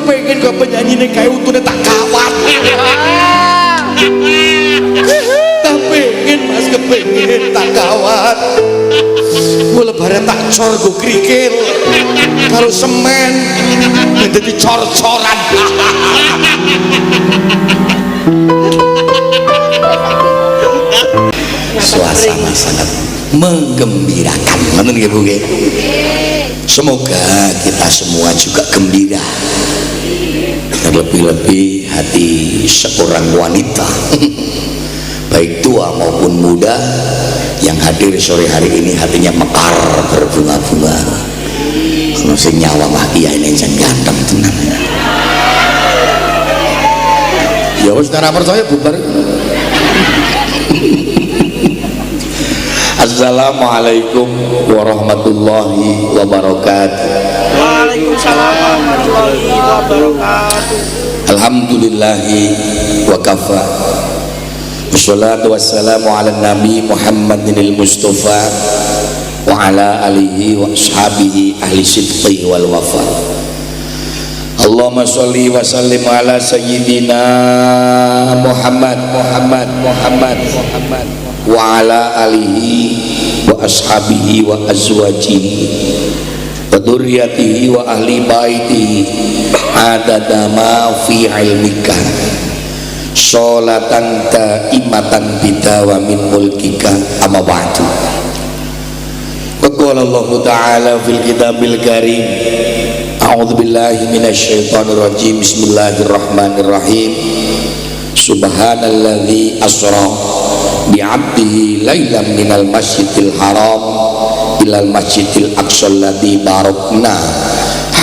kepengin kok penyanyi ning kae utune tak kawat. Kepengin Mas, kepengin tak kawat. Mula bareng tak cor go krikil karo semen dadi cor-coran. Suasana sangat menggembirakan. Ngoten nggih Bu nggih. Semoga kita semua juga gembira. Terlebih-lebih hati seorang wanita baik tua maupun muda yang hadir sore hari ini hatinya mekar berbunga-bunga. Kalau sing nyawa mah kiai ini jan ganteng tenan. Ya wis ora percaya bubar. Assalamualaikum warahmatullahi wabarakatuh. Waalaikumsalam warahmatullahi wabarakatuh. Alhamdulillahi wa kafa. Wassalatu wassalamu ala nabi Muhammadinil Mustafa wa ala alihi wa ashabihi ahli sidqi wal wafa. Allahumma sholli wa sallim ala sayyidina Muhammad wa ala alihi wa ashabihi wa azwajihi wa dzurriyyatihi wa ahli baitihi adada ma fi ilmika sholatan taimatan bida wa min mulkika amma ba'du. Wa qala Allah ta'ala fil kitabil karim a'udzu billahi minasyaitonir rajim bismillahirrahmanirrahim subhanalladzi asra bi'abdihi lailan minal masjidil haram ilal masjidil aqsa alladzi barakna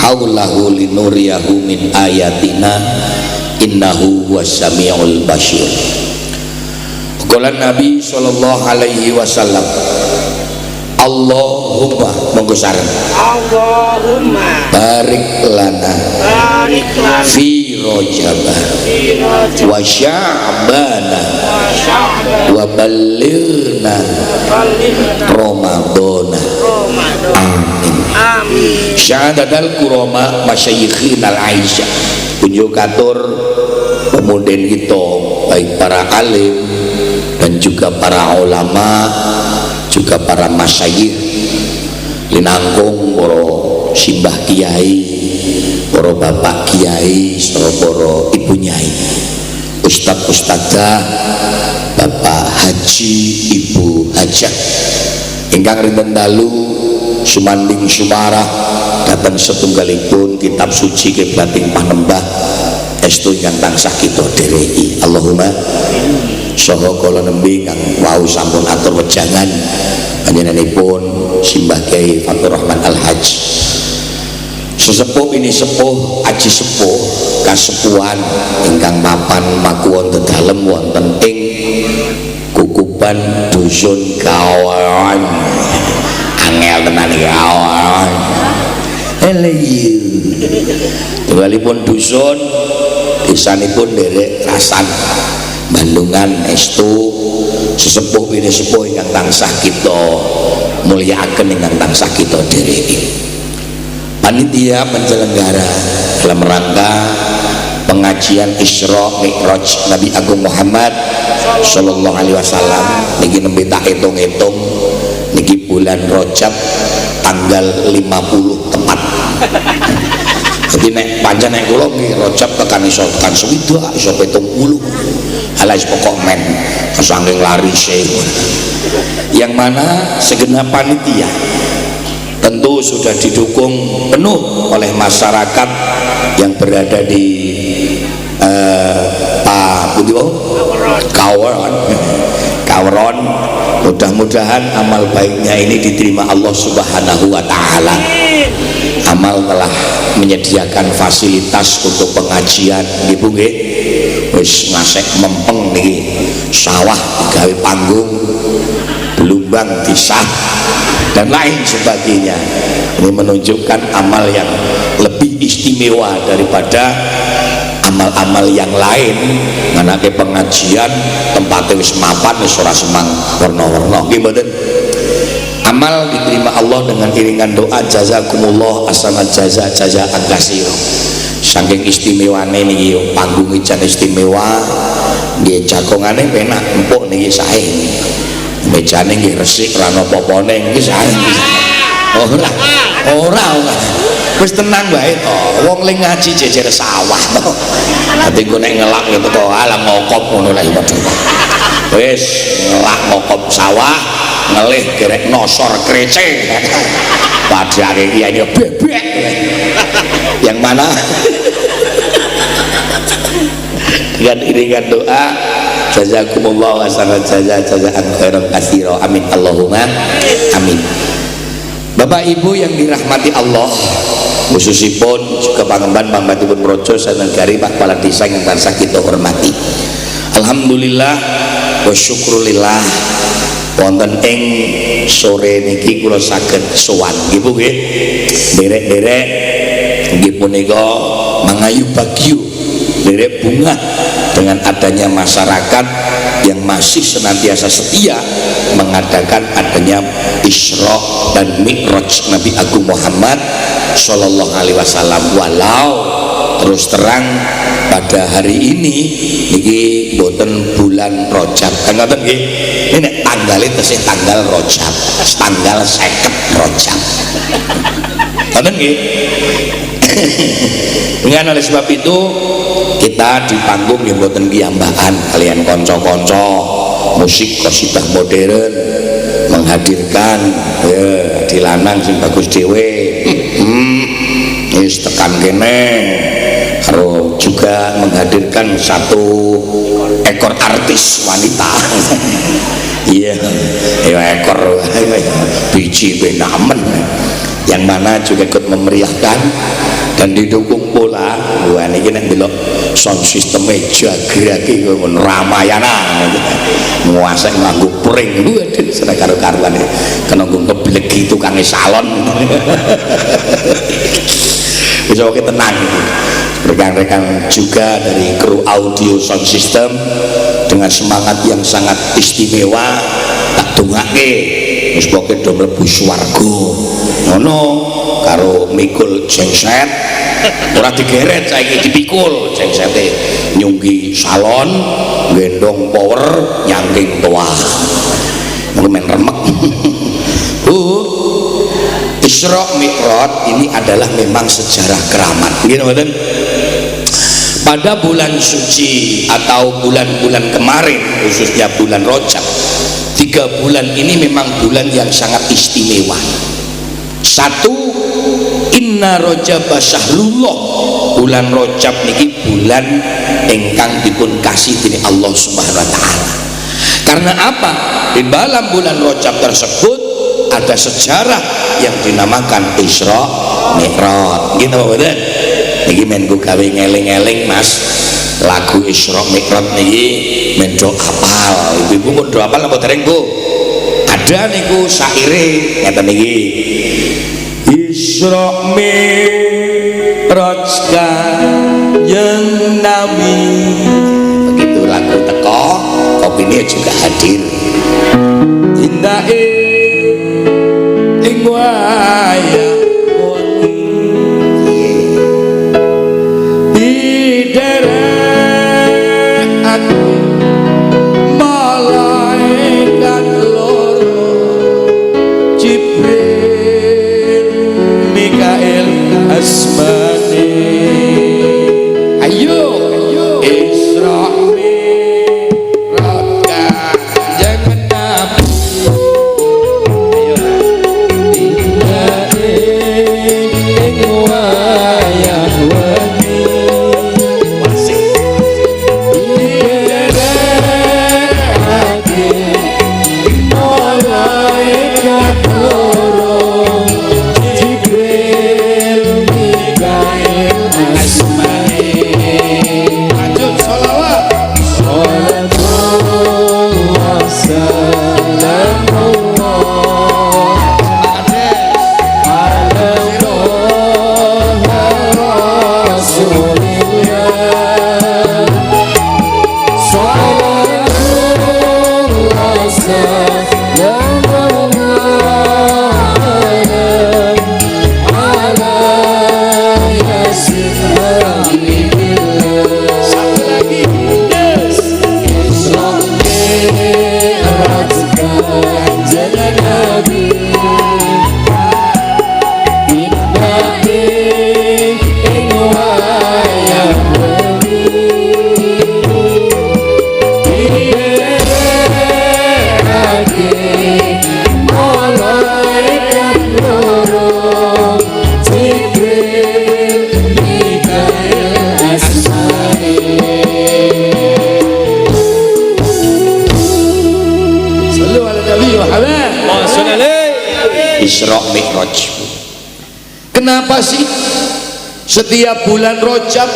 haulahu linuriyahu min ayatina innahu was-sami'ul basir. Qala Nabi sallallahu alaihi wasallam Allahumma monggo sareng Allahumma barik lana fi rajabah wa sya'bana wa ballighna ramadhana amin amin. syahadatul kurama masyayikhinal aisha kunjuk katur pemudin kita baik para alim dan juga para ulama juga para masyayikh linangkung para simbah kiai, para bapak kiai, para ibu nyai, ustadz ustadzah, bapak haji, ibu hajah ingkang rinten dalu sumanding sumarah datang setunggalipun kitab suci kiblating panembah estu ingkang tansah kita dhereki. Allahumma saha kala nembe kang wau sampun atur wejangan panjenenganipun Simbah Kyai Fatur Rahman Al-Hajj sesepuh ini sepuh aji sepuh kasepuhan ingkang mapan maku wonten dalem wonten ing Kukuban dusun Kawaran angel tenan Kawaran eleyu tunggalipun dusun desanipun derek Rasan Bandungan estu sesepuh ini sepuh ingkang tansah kita mulyakaken ingkang tansah kita dhereki. Panitia penyelenggara dalam rangka pengajian Isra Mi'raj Nabi Agung Muhammad sallallahu alaihi wasallam niki nembe tak hitung-hitung niki bulan Rajab tanggal 50 tepat. Jadi nek pancen nek kula nggih Rajab tekan iso tekan swidak iso 70. Alas pokok men saking larise. Yang mana segenap panitia tentu sudah didukung penuh oleh masyarakat yang berada di Kawaron. Mudah-mudahan amal baiknya ini diterima Allah Subhanahu wa taala. Amal telah menyediakan fasilitas untuk pengajian nggih Bu nggih. Wis ngasek mempeng niki sawah digawe panggung belumbang disah dan lain sebagainya. Ini menunjukkan amal yang lebih istimewa daripada amal-amal yang lain. Nganake pengajian tempatnya wis mapan wis ora semang warna-warna nggih mboten. Amal diterima Allah dengan iringan doa jazakumullah ahsanal jaza jazaan katsira. saking istimewane niki panggung jan istimewa nggih jakongane penak empuk niki sae mejane nggih resik ora ana apa-apane niki sae ora wis tenang wae to wong ling ngaji jejer sawah to dadi engko nek ngelak gitu to alang ngokop ngono lha wis ngelak ngokop sawah ngelih gerek nosor krece padahal iki ini bebek yang mana dengan iringan doa jazakumullah wa jazaan khairan katsira amin Allahumma amin. Bapak Ibu yang dirahmati Allah, khususipun juga pangemban pangbatipun Projo Sanegari Pak Kepala Desa yang tansah kita hormati. Alhamdulillah wa syukrulillah wonten ing sore niki kula saged sowan nggih Bu nggih. Derek-derek nggih punika mangayu bagyo derek bunga dengan adanya masyarakat yang masih senantiasa setia mengadakan adanya Isra dan Mi'raj Nabi Agung Muhammad Sallallahu Alaihi Wasallam. Walau terus terang pada hari ini niki boten bulan Rajab kan ngoten nggih. Ini tanggalnya tesih tanggal Rajab, tanggal 50 Rajab. Ngoten nggih. Dengan oleh sebab itu kita di panggung yang boten kiambahan kalian konco-konco musik qasidah modern menghadirkan di lanang sing bagus dhewe wis tekan kene karo juga menghadirkan satu ekor artis wanita iya ekor biji benamen yang mana juga ikut memeriahkan dan didukung pula wah ini nek delok sound system Jagraki Ramayana nguasai nganggo pring waduh seneng karo-karuan kena nggo ngeblegi tukange salon wis oke tenang rekan-rekan juga dari kru audio sound system dengan semangat yang sangat istimewa tak dongake wis pokoke do mlebu swarga ngono karo mikul jengset ora digeret saiki dipikul jengsete nyunggi salon gendong power nyangking toa men remek Bu. Isra Mi'raj ini adalah memang sejarah keramat gitu kan. Pada bulan suci atau bulan-bulan kemarin khususnya bulan Rajab 3 bulan ini memang bulan yang sangat istimewa. Satu, inna Rajab syahrullah, bulan Rajab niki bulan ingkang dipun kasih dening Allah Subhanahu wa taala. Karena apa? Di dalam bulan Rajab tersebut ada sejarah yang dinamakan Isra Mi'raj. Gitu Pak. Niki men gawe ngeling-eling Mas. Lagu Isra Mi'raj niki men do apal. Ibu-ibu pun do apal apa dereng Bu? Ada niku syaire ngeten niki. Isra Mi'raj kanjeng Nabi. Begitu lagu teko, kopine juga hadir. Indah ing wayah wengi diderek malaikat loro Jibril Mikail asmane ayo Isra Mi'raj kanjeng Nabi Isra Mi'raj. Kenapa sih setiap bulan Rajab,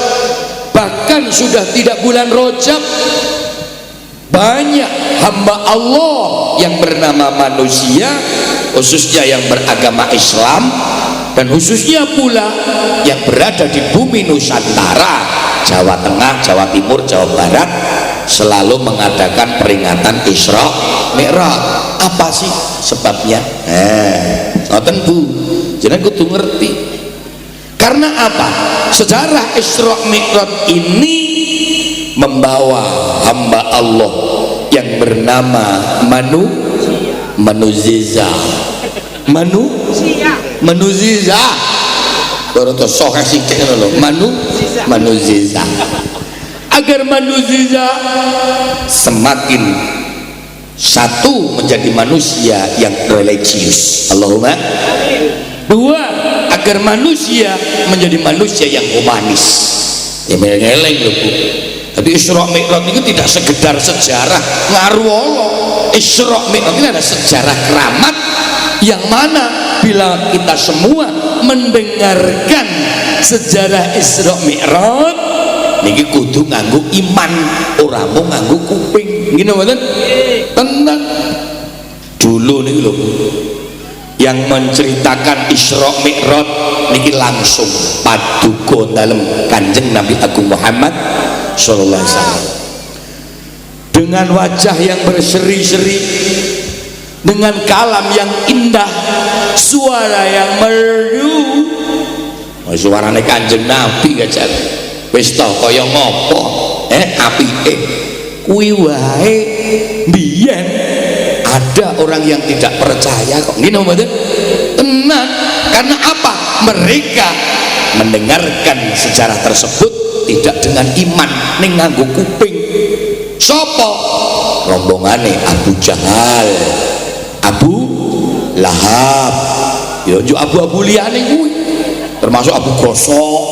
bahkan sudah tidak bulan Rajab, banyak hamba Allah yang bernama manusia, khususnya yang beragama Islam dan khususnya pula yang berada di bumi Nusantara, Jawa Tengah, Jawa Timur, Jawa Barat, selalu mengadakan peringatan Isra Mi'raj. Apa sih sebabnya? Ngoten Bu, jenengan kudu ngerti. Karena apa? Sejarah Isra Mi'raj ini membawa hamba Allah yang bernama Manuziza. Manuziza. Doroto sohe sithik ngono lho. Manuziza. Agar Manuziza semakin satu menjadi manusia yang religius. Allahumma. Dua, agar manusia menjadi manusia yang humanis. Ya ngeleng lho Bu. Jadi Isra Mi'raj itu tidak sekedar sejarah ngaruwolo. Isra Mi'raj ini ada sejarah keramat yang mana bila kita semua mendengarkan sejarah Isra Mi'raj niki kudu nganggo iman, ora mau nganggo kuping. Ngene mboten? Tenan. Dulu niki lho yang menceritakan Isra Mi'raj niki langsung paduka dalem Kanjeng Nabi Agung Muhammad sallallahu alaihi wasallam, dengan wajah yang berseri-seri, dengan kalam yang indah, suara yang merdu. Suarane Kanjeng Nabi kajar wis to kaya ngopo apike kuwi wae. Biyen ada orang yang tidak percaya kok ngene mboten tenan. Karena apa? Mereka mendengarkan sejarah tersebut tidak dengan iman, ning nganggo kuping. Sopo? Rombongane Abu Jahal, Abu Lahab, ya yo abu-abu liyane kuwi, termasuk Abu Gosok.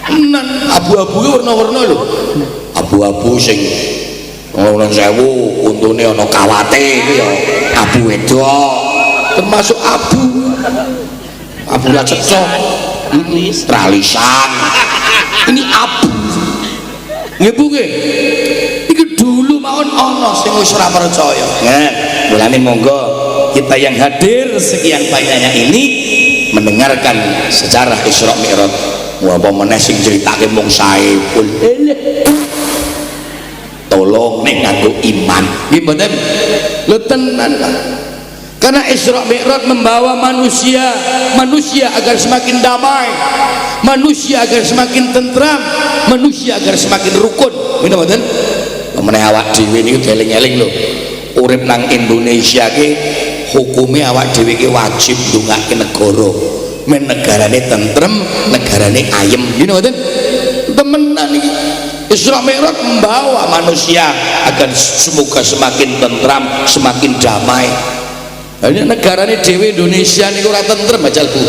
Tenan, abu-abu warna-warna lho. Abu-abu sing ngono sewu, untune ana kawate iki ya abu wedok, termasuk abu lacecok, tralisan. Ini abu. Nggih Bu nggih. Iki dulu mawon ana sing wis ora percaya. Mulane monggo kita yang hadir sekian banyaknya ini mendengarkan sejarah Isra Mi'raj. Apa meneh sing critake mung Saiful. Tolong nek nganggo iman. Nggih mboten? Lho tenan. Karena Isra Mi'raj membawa manusia agar semakin damai, manusia agar semakin tentram, manusia agar semakin rukun. Ngene mboten? Meneh awak dhewe niku eling-eling lho. Urip nang Indonesia ki hukume awak dhewe ki wajib ndongake negara. Men negarane tentrem, negarane ayem. Ngene mboten? Temenan iki. Isra Mi'raj membawa manusia agar semoga semakin tentram, semakin damai. Ini negarane dhewe Indonesia niku ora tentrem ajal Bu.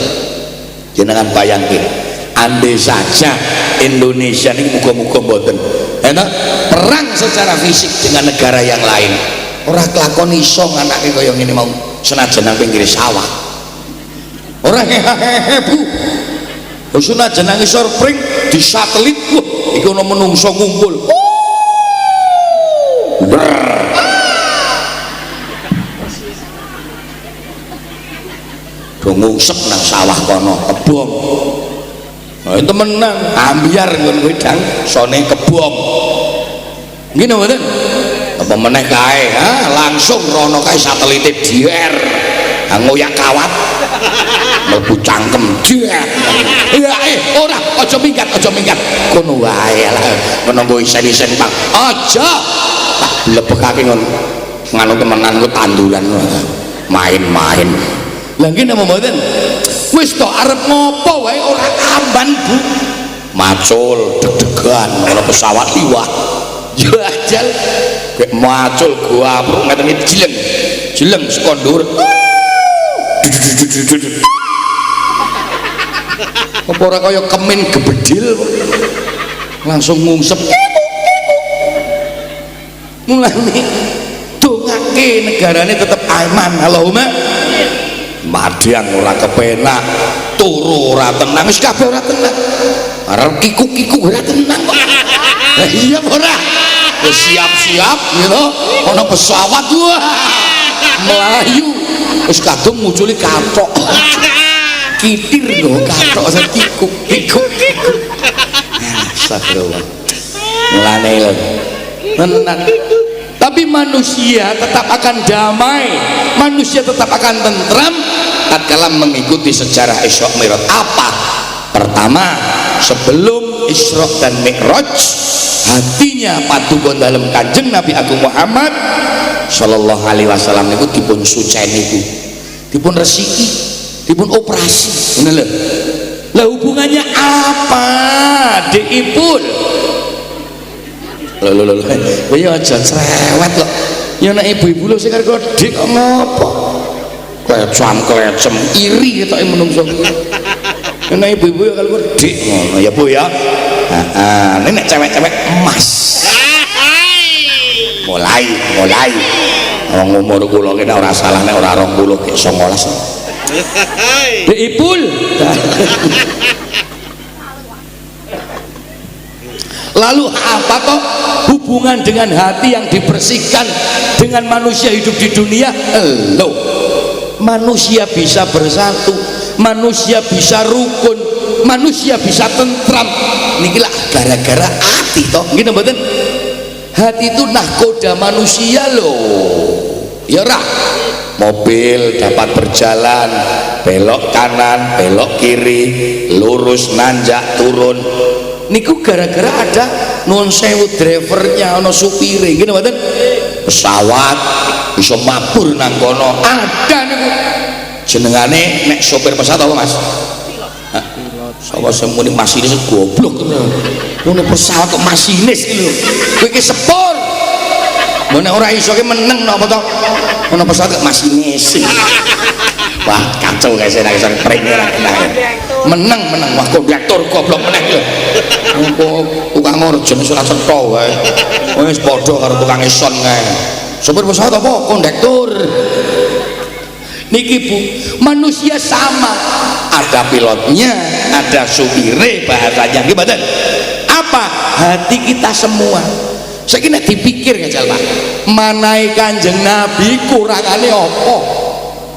Jenengan bayangke, andai saja Indonesia niku muga-muga mboten enak perang secara fisik dengan negara yang lain, ora kelakon iso nganake kaya ngene mau senajan nang pinggir sawah. Ora hehehe Bu. Senajan nang isor pring di satelit, wah iki ana menungso ngumpul. Do ngusep nang sawah kono kebom. Nah, temenan ambiar nggon wedang sone kebom. Ngene mboten? Apa meneh kae, langsung rono kae satelite dier. Ngoyak kawat. Mlebu cangkem. Ora aja minggat, Kono wae lah. Menunggu isen-isen Pak. Aja. Tak blebekake ngono. Nganu temenan ku tanduran main-main. Lah ngene apa mboten? Wis to arep ngopo wae ora amban Bu. Macul deg-degan ana pesawat liwat. Yo ajal kek macul gua apruk ngeten iki jileng saka ndur. Apa ora kaya kemin gebedil langsung ngungsep. Mulane dongake negarane tetep aman. Allahumma madang ora kepenak, turu ora tenang, wis kabeh ora tenang. Arep kiku-kiku ora tenang kok. Lah iya ora. Wis siap-siap gitu, ana pesawat wah. Melayu wis kadung munculi kathok. Kitir lho kathok sing kikuk-kikuk. Astagfirullah. Mulane lho. Tenan. Tapi manusia tetap akan damai, manusia tetap akan tentram tatkala mengikuti sejarah Isra Mi'raj. Apa? Pertama, sebelum Isra dan Mi'raj, hatinya paduka dalam Kanjeng Nabi Agung Muhammad sallallahu alaihi wasallam niku dipun suceni niku, dipun resiki, dipun operasi. Ngono lho. Lah hubungannya apa? Diipun lho kowe ya aja cerewet kok ya nek ibu-ibu lho sing karo dik kok ngopo klecam iri ketoke menungso kuwi nek ibu-ibu ya karo dik ngono ya Bu ya. Heeh nek cewek-cewek emas mulai wong umur kula ki nek ora salah nek ora 20 ki 19 diipul. Lalu apa toh hubungan dengan hati yang dibersihkan dengan manusia hidup di dunia? Loh, manusia bisa bersatu, manusia bisa rukun, manusia bisa tentram. Nikilah gara-gara hati toh, gitu mboten? Hati itu nahkoda manusia loh. Ya rah, mobil dapat berjalan, belok kanan, belok kiri, lurus, nanjak, turun. Niku gara-gara ada nuwun sewu drivernya, ana supire, nggih mboten? Pesawat bisa mabur nang kono. Ada niku. Jenengane nek sopir pesawat apa, Mas? Pilot. Sapa sing muni masinis goblok ngono. Ngono pesawat kok masinis iki lho. Kowe iki sepur. Mun nek ora iso ki meneng napa to? Ono pesawat kok masinis. Wah, kacau guys, nek iso pring ora kena. Meneng wah kondektur goblok meneh lho. Tukang orjen wis ora cetha wae. Wis padha karo tukang ison kae. Sopir pesawat apa? Kondektur. Niki Bu, manusia sama. Ada pilotnya, ada supire bahasanya. Nggih mboten? Apa? Hati kita semua. Saiki nek dipikir ngajal Pak. Manahe Kanjeng Nabi kurangane apa?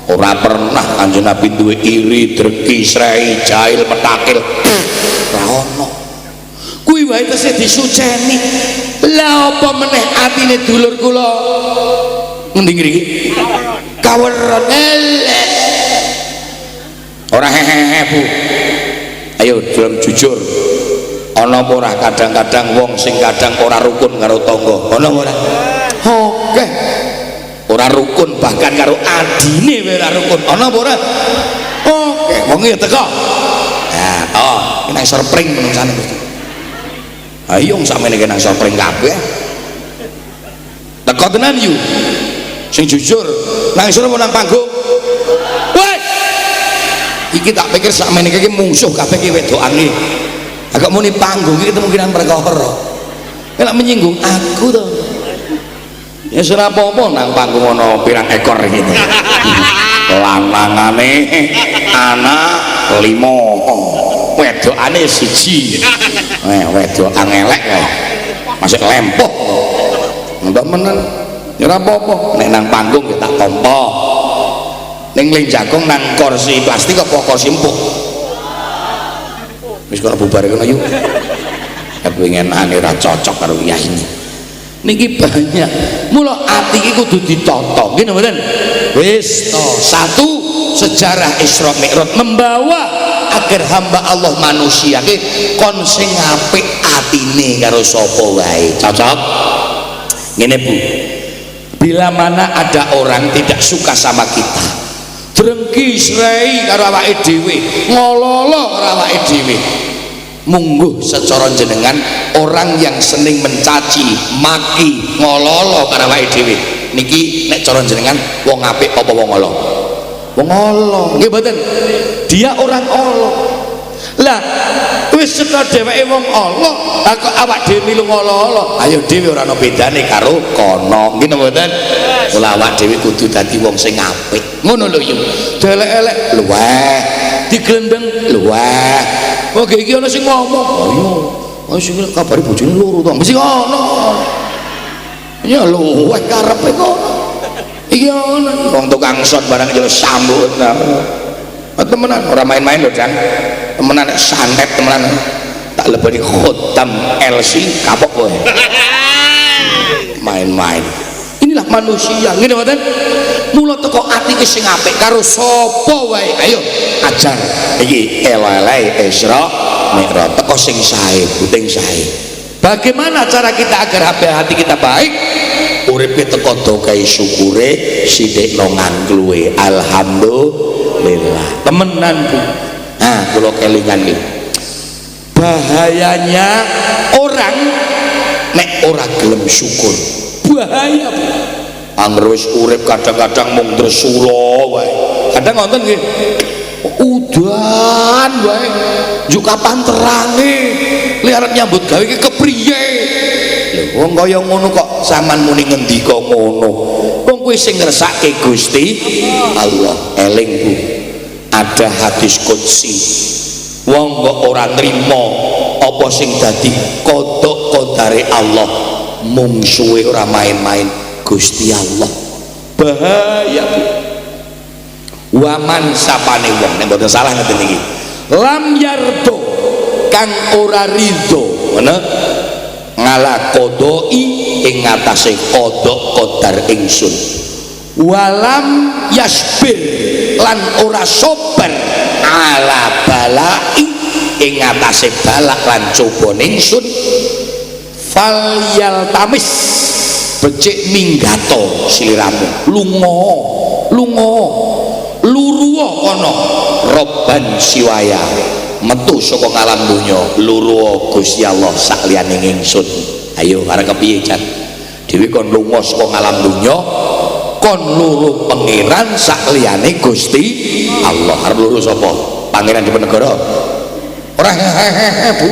Ora pernah Kanjeng Nabi duwe iri, dreki, srei, jahil, petakil. Ora ono. Kuwi wae tesih disuceni. Lah apa meneh atine dulur kula? Ngendi ngriki? Kaweron elek. Ora hehehe Bu. Ayo dalam jujur. Ana apa ora kadang-kadang wong sing kadang ora rukun karo tangga? Ana ora? Oke. Ora rukun bahkan karo adine ora rukun. Ana apa ora? Oke, wong iki teko. Nah, oh, nang surpring menungsane Gusti. Ayo sampeyan iki nang surpring kabeh. Teko tenan yu. Sing jujur, nang isor nang panggung. Wes. Iki tak pikir sakmene iki mungsuh kabeh iki wedokane. Agak muni panggung iki kemungkinan perkara. Nek menyinggung aku to. Ya ora apa-apa nang panggung ana pirang ekor iki. Lanangane anak 5, wedokane 1. Wedokan elek kae. Masih lempoh. Mbak menen. Ya ora apa-apa nek nang panggung ya tak tampa. Ning lenjakong nang kursi plastik apa kursi empuk? Wis kok bubar kono yuk. Kepengenane ra cocok karo yah ini. Niki banyak. Mula ati iki kudu ditata. Nggih mboten? Wis to. Satu, sejarah Isra Mi'raj membawa agar hamba Allah manusia ki kon sing apik atine karo sapa wae. Cocok? Ngene Bu. Bila mana ada orang tidak suka sama kita, drengki srei karo awake dhewe, ngololo karo awake dhewe, mungguh secara jenengan orang yang seneng mencaci, maki, ngololo karo awake dhewe niki nek cara jenengan wong apik apa wong ala? Wong ala. Nggih mboten? Dia orang ala. Lah wis cetha dheweke wong Allah, kok awak dhewe milu Allah. Ayo dhewe ora ana bedane karo kono. Nggih mboten? Kula awak dhewe kudu dadi wong sing apik. Ngono lho yo. Delek-elek luweh, diglendeng luweh. Oke iki ana sing ngomong. Oh sing kabare bojone loro to. Mesti ngono. Ya luweh karepe kono. Iki ono wong tukang shot barang yo sambut. Temenan ora main-main lho Dan. Temenan santet temenan. Tak lebani khotam LC kapok kowe. Main-main. Inilah manusia ngene mboten. Mula teko ati ki sing apik karo sapa wae. Ayo ajar iki elelai Isra Mi'raj teko sing sae, puting sae. Bagaimana cara kita agar hati kita baik? Uripe teko dokai syukure sithik no ngangkluwe alhamdulillah. Temenan Bu. Nah, kula kelingan iki. Bahayanya orang nek ora gelem syukur. Bahaya Bu. Angger wis urip kadang-kadang mung tresula wae. Kadang ngonten nggih. Udan wae. Juk kapan terange? Lihat nyambut gawe iki kepriye? Lho wong kaya ngono kok sampean muni ngendika ngono. Wong kuwi sing ngersake Gusti Allah. Eling Bu. Ada hadis qudsi. Wong kok ora nrimo apa sing dadi kodok kodare Allah mung suwe ora main-main Gusti Allah. Bahaya Bu. Waman sapane wong nek mboten salah ngeten iki. Lam yardo kang ora ridho, ngono. Ngala kodoi ing ngatasé kodok kodar ingsun. Walam yasbir lan ora sabar ala balai ing ngatasé balak lan coba ingsun. Fal yaltamis becik minggato sliramu lunga luruwa kono robban siwaya metu saka ngalam donya luruwa Gusti Allah sak liyane ingsun. Ayo arep kepiye Jan? Dhewe kon lunga saka ngalam donya kon luru pangeran sak liyane Gusti Allah. Arep luru sapa? Pangeran Diponegoro. Ora Bu.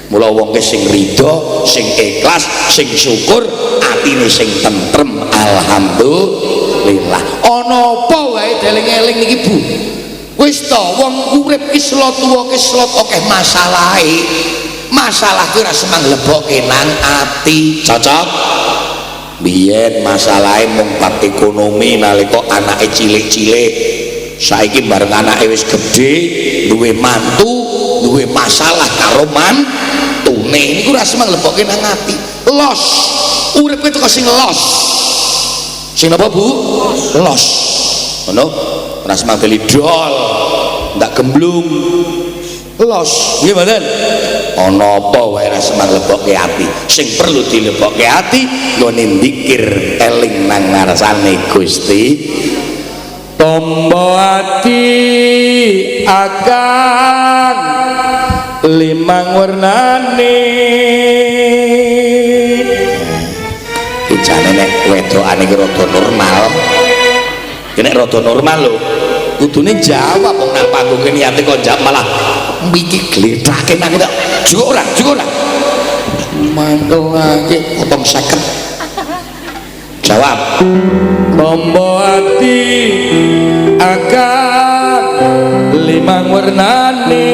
Mula wong sing ridho, sing ikhlas, sing syukur, atine sing tentrem alhamdulillah. Ana apa wae deling-eling niki Bu. Wis to wong urip ki slot tuwa ki slot akeh masalahe. Masalah ki ora semang lebokke nang ati. Cocok. Biyen masalahe mung bab ekonomi nalika anake cilik-cilik. Saiki bareng anake wis gedhe, duwe mantu, duwe masalah karo mantune. Niku ora semang lebokke nang ati. Los. Urip ki teko sing los. Sing napa Bu? Los. Ngono. Ora semang beli dol. Ndak gemblung. Los. Nggih mboten? Ana apa wae ora semang lebokke ati. Sing perlu dilebokke ati nggone dzikir eling nang ngarsane Gusti. Tombo ati akan limang warnane. Jane nek wedokane iki rada normal. Nek rada normal lho, kudune jawab wong nang panggung kene niate kok jawab malah mbiki gledake nang kok. Juga ora. Mangkel lagi potong 50. Jawab. Tombo ati akan limang warnane.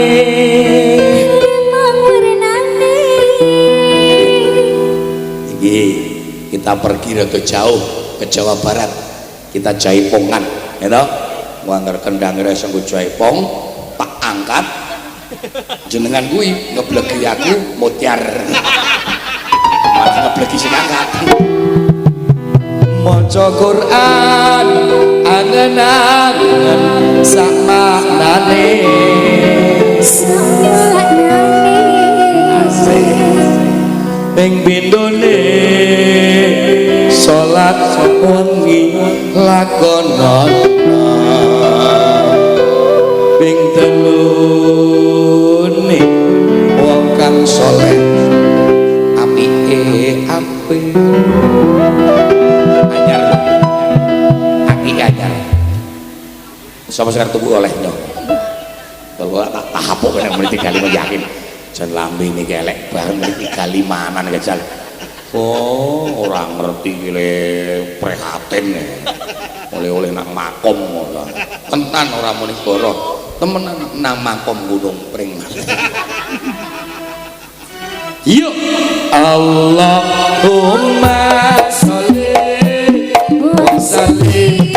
Iki kita pergi rada jauh ke Jawa Barat. Kita jaipongan, ya toh? Wangger kendang ora iso jaipong, tak angkat. Jenengan kuwi ngebleki aku mutiar. Malah ngebleki sing angkat. Maca Quran angen-angen sak maknane. Ping pindhone salat wengi lakonono. Ping telune wong kang saleh apike apik. Anyar apike anyar. Sapa sing tuku olehnya. Kalau tak tahapuk nek mriki kali yakin. jan lambe ini kelek banget iki galimanan kejal. Oh, orang ngerti gile prihatin ya. Oleh-oleh nang makom ngono. Tenan ora muni goro, temenan nang makom Gunung Pring. Yuk Allahumma sholli wa sallim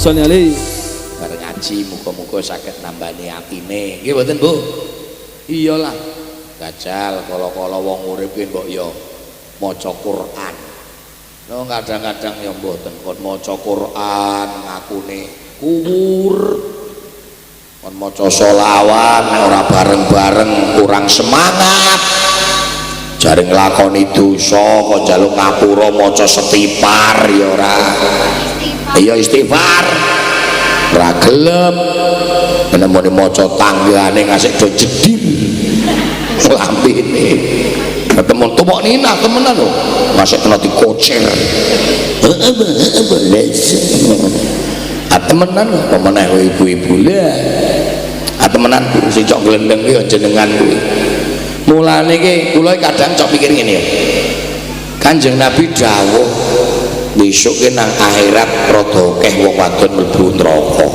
Sholli alaihi. Bareng ngaji muga-muga saged nambani atine. Nggih mboten, Bu? Iyalah. Gajal kala-kala wong urip ki mbok ya maca Quran. Lho kadang-kadang ya mboten kon maca Quran ngakune kuwur. Kon maca selawat nek ora bareng-bareng kurang semangat. Jare nglakoni dosa kok njaluk ngapura maca setipar ya ora. Iya istighfar ora gelem menemune maca tanggane ngasih do jedil lambene ketemu tumok nina temenan lho ngasih kena dikocer temenan kok meneh ibu-ibu lah temenan sing cok glendeng ki jenengan kuwi mulane ki kula kadang cok pikir ngene ya Kanjeng Nabi dawuh besok ki nang akhirat rada akeh wong wadon mlebu neraka.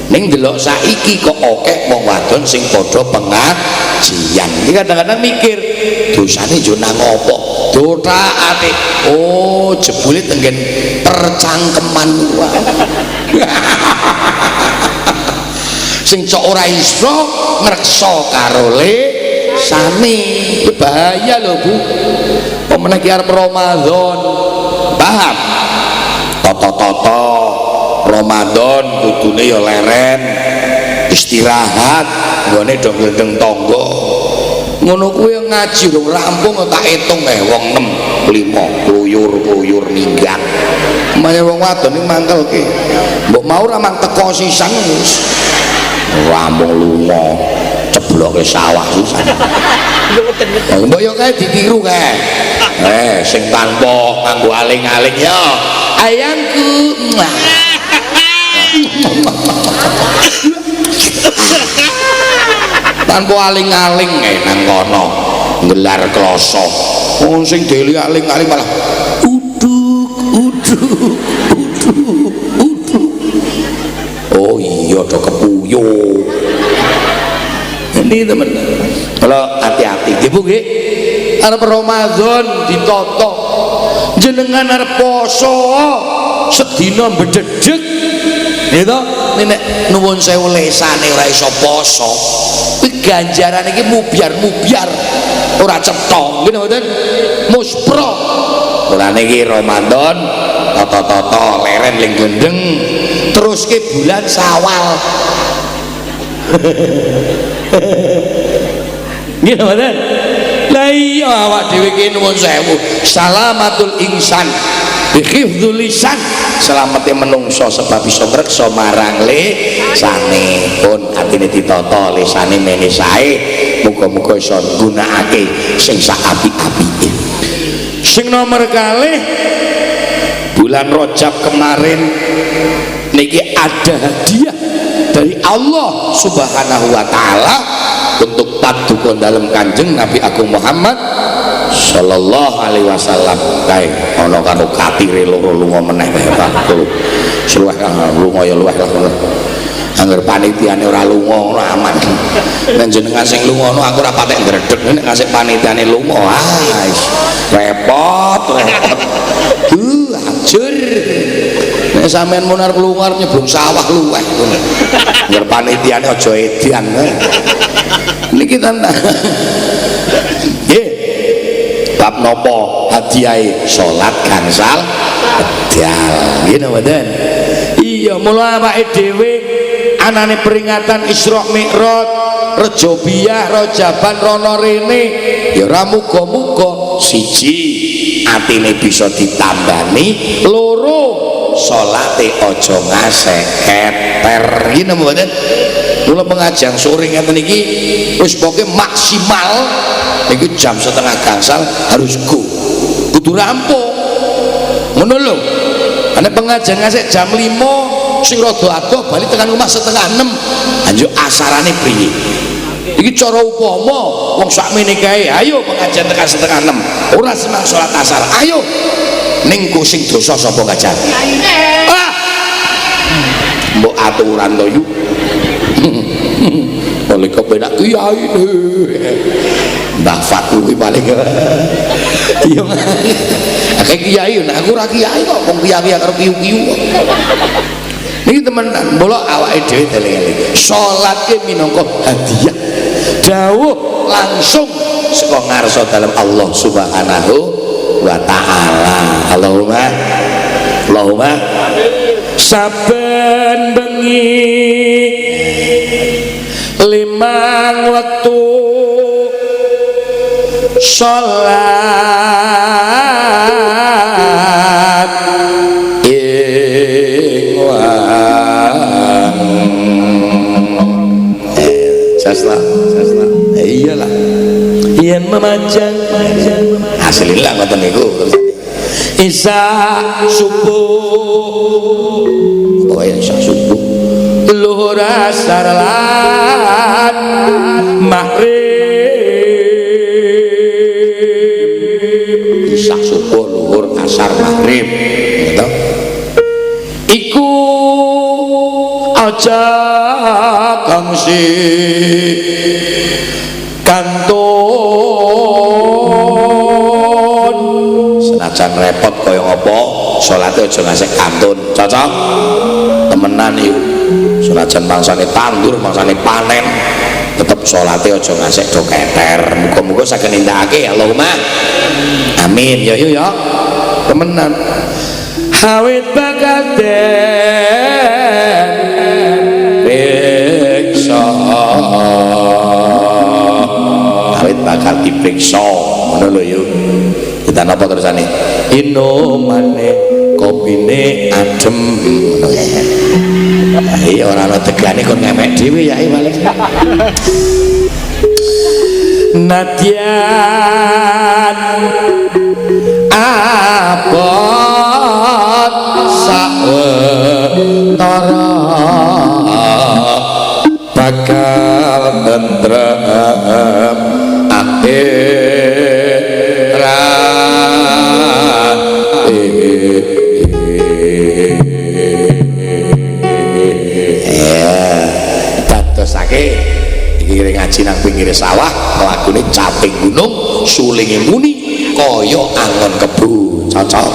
Ning delok saiki kok akeh wong wadon sing padha pengajian. Iki kadang-kadang mikir, dosane yo nang apa? Dotaate. Oh, jebule tenggen percangkeman wae. Sing cok ora iso ngreksa karo lesane. Bahaya lho, Bu. Pemenang ki arep Ramadan. Paham? Toto-toto Ramadan kudune ya leren istirahat nggone do glendeng tangga ngono kuwi ngaji dong rampung tak hitung wong 6 5 kluyur minggat maya wong wadon iki mangkelke mbok mau ra mang teko sisan wis rampung lunga cebloke sawah sisan mbok yo kae ditiru kae sing tanpa nganggo aling-aling yo ayangku tanpa aling-aling nang kono nggelar kloso wong sing deli aling-aling malah uduk oh iya do kepuyo ini teman kalau hati-hati ibu nggih arep Ramadan ditoto jenengan arep poso sedina bededeg gitu nek nuwun sewu lesane ora iso poso kuwi ganjaran iki mubyar ora cetha nggih mboten muspro mulane iki Ramadan toto leren ling gendeng terus ke bulan Syawal nggih mboten lah iya awak dhewe iki nuwun sewu salamatul insan bihifdzul lisan selamatnya menungso sebab bisa ngreksa marang lisane pun atine ditata lisane mene sae muga-muga iso gunakake sing sak apik-apike sing nomor kalih bulan Rajab kemarin niki ada hadiah dari Allah Subhanahu wa taala untuk paduka dalam Kanjeng Nabi Agung Muhammad sallallahu alaihi wasallam kae ana karo katire loro lunga meneh kae Pak luweh lunga ya luweh lah angger panitiane ora lunga ora aman nek jenengan sing lunga ono aku ora patek ngredeg nek ngasih panitiane lunga repot hancur nek sampean munar lunga nyeblung sawah luweh angger panitiane aja edian niki tanda nggih bab nopo hadiah salat gangsal bedal nggih mboten iya mula awake dhewe anane peringatan Isra Mi'raj Rejo Biyah Rajaban rono rene ya ora muga-muga siji atine bisa ditambani loro salate aja ngasek keter ngene mboten mula pengajian sore ngeten iki wis pokoke maksimal iki jam setengah gangsal harus go kudu rampung ngono lho ana pengajian ngasih jam 5 sing rada adoh bali tekan rumah setengah 6 anjuk asarane priye iki cara upama wong sakmene kae ayo pengajian tekan setengah 6 ora senang salat asar ayo ning ku sing dosa sapa ngajar mbok aturan to yu oleh kepenak kiai Mbah Fatu kuwi paling iya akeh kiai nek aku ora kiai kok wong kiai karo kiyu-kiyu niki temenan mula awake dhewe eling-eling salat ki minangka hadiah dawuh langsung saka ngarsa dalem Allah Subhanahu wa taala Allahumma saben bengi limang waktu sholat sasla iyalah yen memajang hasilillah ngoten niku isa subuh oh ya isa subuh luhur asar lan maghrib isya subuh luhur asar maghrib gitu iku aja kangsi kantun senajan repot kaya apa salate aja ngasih kantun cocok temenan iki senajan mangsane tandur mangsane panen tetep salate aja ngasih do keter muga-muga saged nindakake Allahumma amin ya yo ya temenan awit bakal den riksa awit bakal bakal diperiksa ngono lho yuk. Kita napa terusane? Inomane kopine adem ngono ya. Iya ora ana tegane kon ngemek dhewe ya balik. Nadyan abot sawetara bakal tentrem akhirat dadosake iki ngaji nang pinggir sawah lakune caping gunung sulinge muni kaya angon kebu cocok.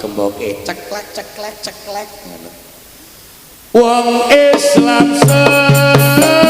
Gemboke ceklek ceklek ceklek ngono. Wong Islam sedaya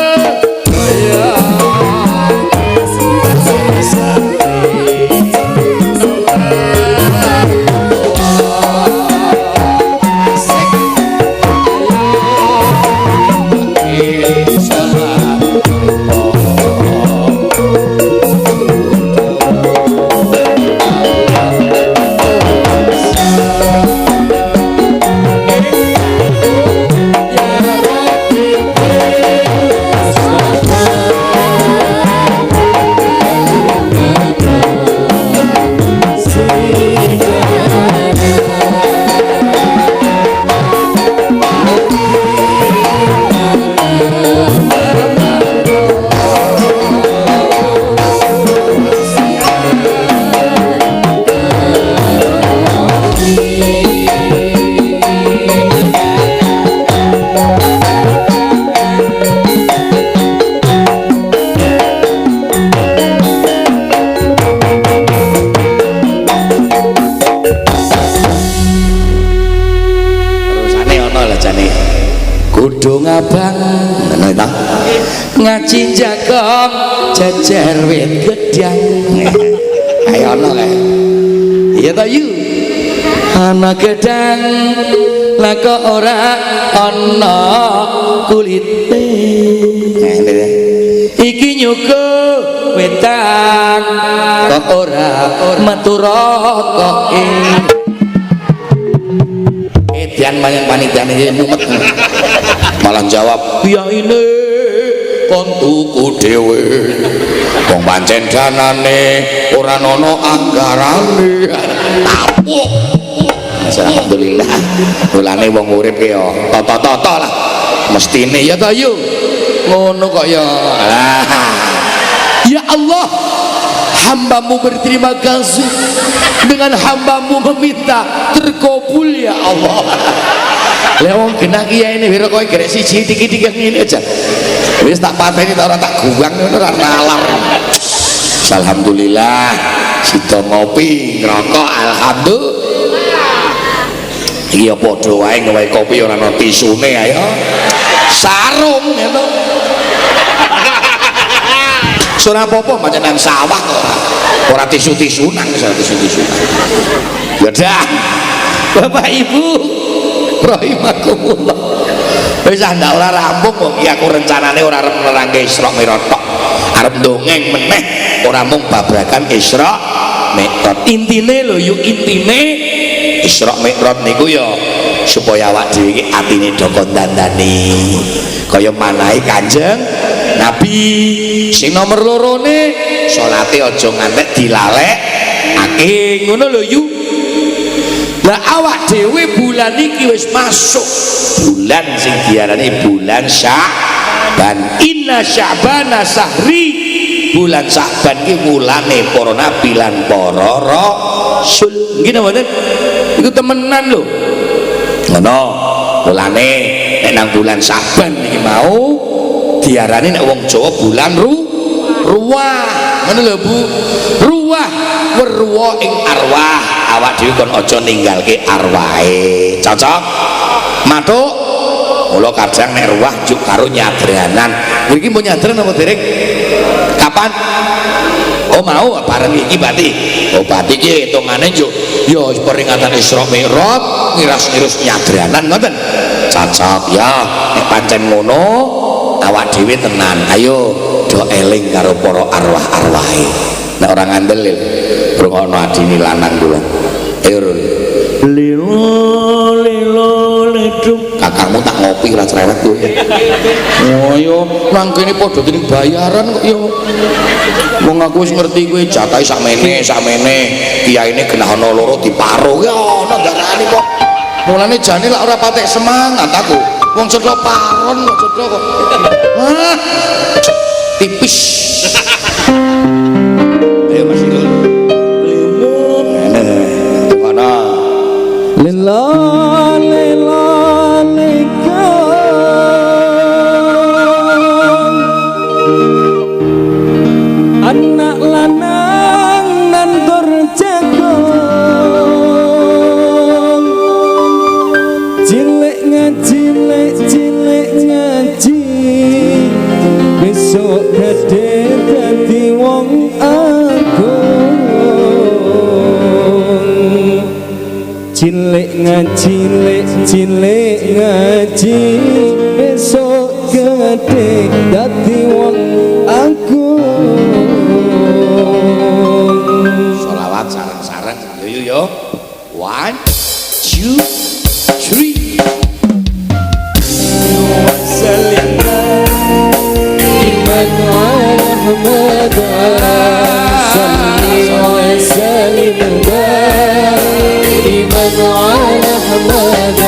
abang ngaji jagong jejer wit gedang ayo ana kae iya ta yu ana gedang lah kok ora ana kulite iki nyuku wetan kok ora metu rokoke edian banyak panitiane mumet malah jawab ya ini kontuku dhewe wong pancen danane ora ana anggarane tapuk alhamdulillah. Mulane wong urip ki yo toto-toto lah. Mestine ya ta yo. Ngono kok ya. Ya Allah, hambamu berterima kasih dengan hambamu meminta terkabul ya Allah. Lah wong genah kiai ini wira kowe gerek siji dikit-dikit ngene aja. Wis tak pateni ta ora tak guwang ngono ora nalar. Alhamdulillah sida ngopi ngerokok alhamdulillah. Iki ya padha wae gawe kopi ora ana tisune ayo. Sarung ngono. Ora apa-apa pancen sawah kok. Ora tisu-tisunan, tisu-tisunan. Ya dah. Bapak Ibu rahimakumullah. Wis ndak ora rampung kok iki aku rencanane ora arep nerangke Isra Mi'raj tok. Arep ndongeng meneh ora mung babrakan Isra Mi'raj. Intine lho yuk intine Isra Mi'raj niku ya supaya awak dhewe iki atine do kandhani. Kaya manahe Kanjeng Nabi sing nomor lorone salate aja ngantek dilalekake ngono lho yuk. Lah awak dhewe bulan iki wis masuk bulan sing diarani bulan Sya'ban. Inna Sya'bana sahri, bulan Sya'ban ki mulane para nabi lan para rasul. Nggih mboten? Iku temenan lho. Ngono. Mulane nek nang bulan Sya'ban iki mau diarani nek wong Jawa bulan ruwah. Ngono lho Bu. Ruwah werwa ing arwah. Awak dhewe kon aja ninggalke arwahe. Cocok? Matuk. Mula kadang nek ruwah juk karo nyadranan. Kowe iki mau nyadran apa dereng? Kapan? Oh mau bareng iki berarti. Oh berarti iki hitungane juk ya peringatan Isra Mi'raj ngiras-ngiras nyadranan ngoten. Cocok ya. Nek pancen ngono awak dhewe tenan. Ayo do eling karo para arwah-arwahe. Nek ora ngandel lho. Rungokno adine lanang kula. Ayo lilo leduk kakakmu tak ngopi ora cerewet kowe. Oh yo nang kene padha dening bayaran kok yo. Wong aku wis ngerti kowe jatahe sakmene kiyaine genah ana loro diparuh ya ana darane kok. Mulane jane lak ora patek semangat aku. Wong cedhok paron kok cedhok kok. Hah. Tipis. Ayo Mas Irul. Lillah lillah lika anak lanang nandur jagung cilik ngaji besok gede dadi wong agung. Cilik ngaji besok gede dadi wong agung. Sholawat sareng-sareng yo 1 2 3. Wassalam iman ala Muhammad salli wa sallim iman ala Muhammad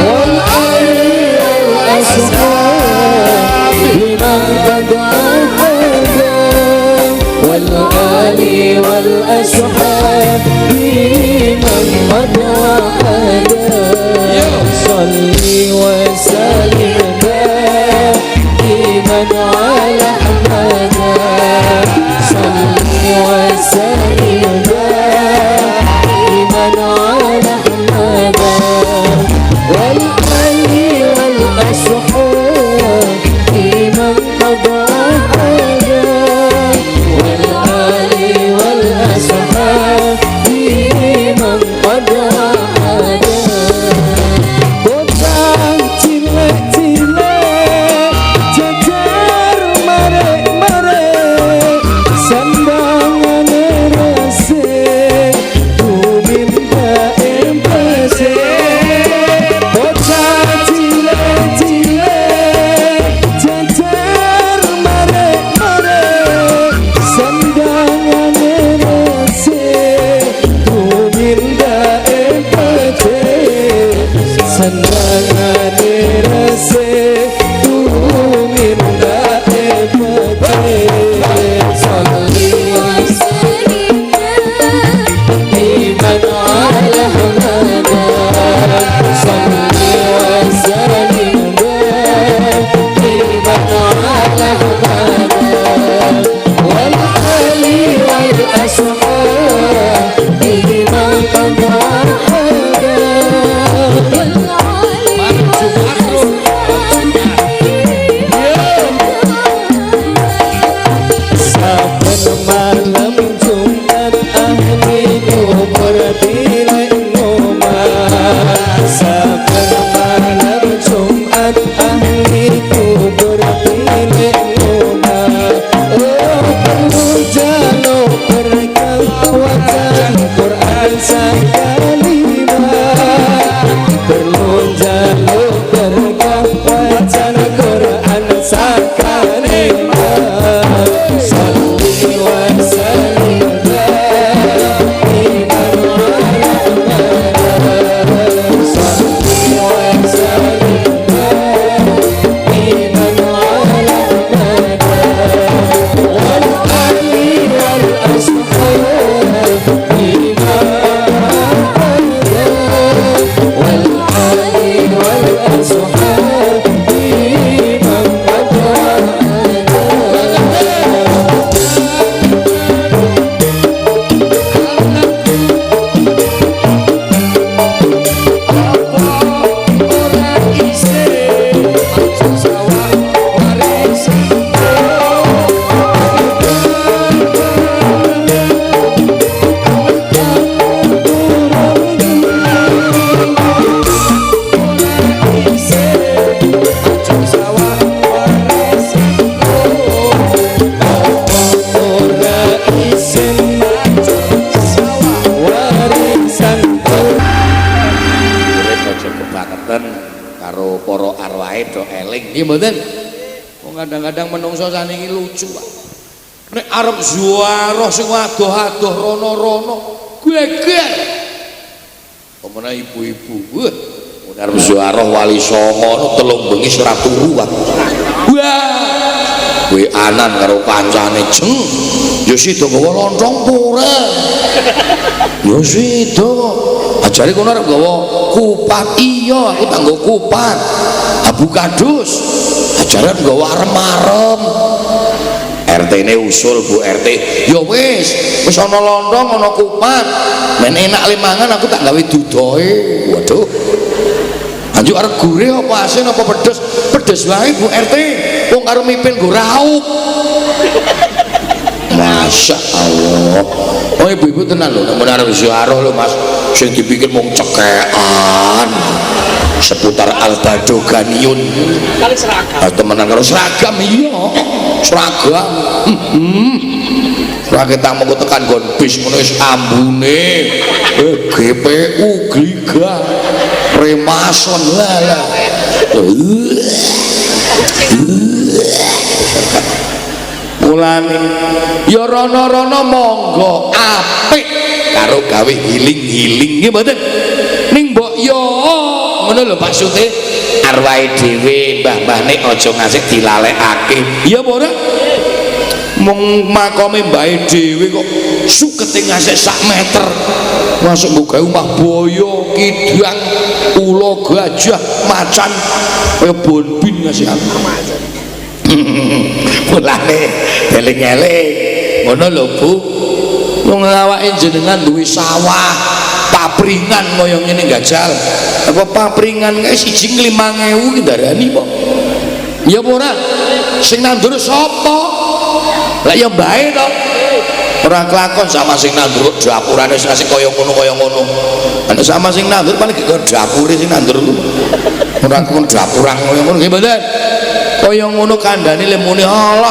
wal ali wal ashab liman qadahada wal ali wal ashab liman qadahada salli wa sallim iman ala Muhammad salli wa sallim سكننا صل وسلم دائما على أحمد صل وسلم دائما على أحمد والآل والأصحاب بما والآل والأصحاب بمن karo para arwahe do eling nggih mboten. Wong kadang-kadang menungso saniki lucu Pak. Nek arep ziarah sing adoh-adoh rono-rono geger. Pemene ibu-ibu, wah, arep ziarah Wali Songo telung bengi ora turu Pak. Wah, kuwi anan karo kancane jeng. Ya sida gawa lontong pura. Ya sida. Ajare kono arep gawa kupat. Iya, aku tak nggo kupat. Abu kadus. Ajare arep gawa arem-arem. RT ini usul Bu RT. Ya wis ana lontong, ana kupat. Men enak limangan aku tak gawe dudoe. Waduh. Anjuk arep gurih apa asin apa pedes? Pedes wae Bu RT. Wong karo mipin nggo raup. Masya Allah. Oh ibu-ibu tenan lho, nek arep ziarah lho Mas, sing dipikir mung cekekan seputar Al-Bado Ganiyun. Kali seragam. Temenan karo seragam iya. Seragam. Ora ketang mengko tekan nggon bis ngono wis ambune. GPU Gliga Remason lah. Mulane ya rono-rono monggo apik karo gawe healing-healing nggih mboten. Ning mbok yo ngono lho maksude arwahe dhewe mbah-mbahne aja ngasih dilalekake. Ya apa ora? Mung makome mbahe dhewe kok sukete ngasih sak meter. Masuk nggo gawe omah boyo, kidang, ula, gajah, macan kaya bonbin ngasih aku. Mulane eling-eling ngono lho Bu. Wong awake jenengan duwe sawah, papringan kaya ngene gajal. Apa papringan kae siji 5.000 ki darani kok. Ya apa ora? Sing nandur sapa? Lah ya mbae to. Ora kelakon sama sing nandur dapurane sing kaya ngono. Ana sama sing nandur paling gak dapure sing nandur. Ora kon dapuran kaya ngono nggih mboten. Kaya ngono kandhane lemune Allah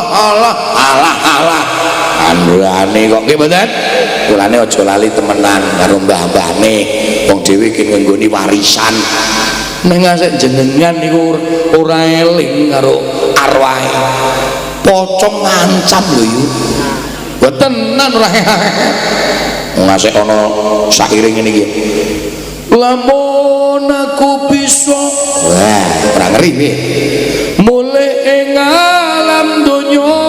andurane kok nggih mboten. Kulane aja lali temenan karo mbah-mbahne wong dhewe iki nggoni warisan. Ning asik jenengan niku ora eling karo arwahe. Pocong ngancam lho yu. Tenan ora. Ngasih ana saire ngene iki. Lamun aku bisa. Wah, ora ngeri piye. Mulai ing alam donya.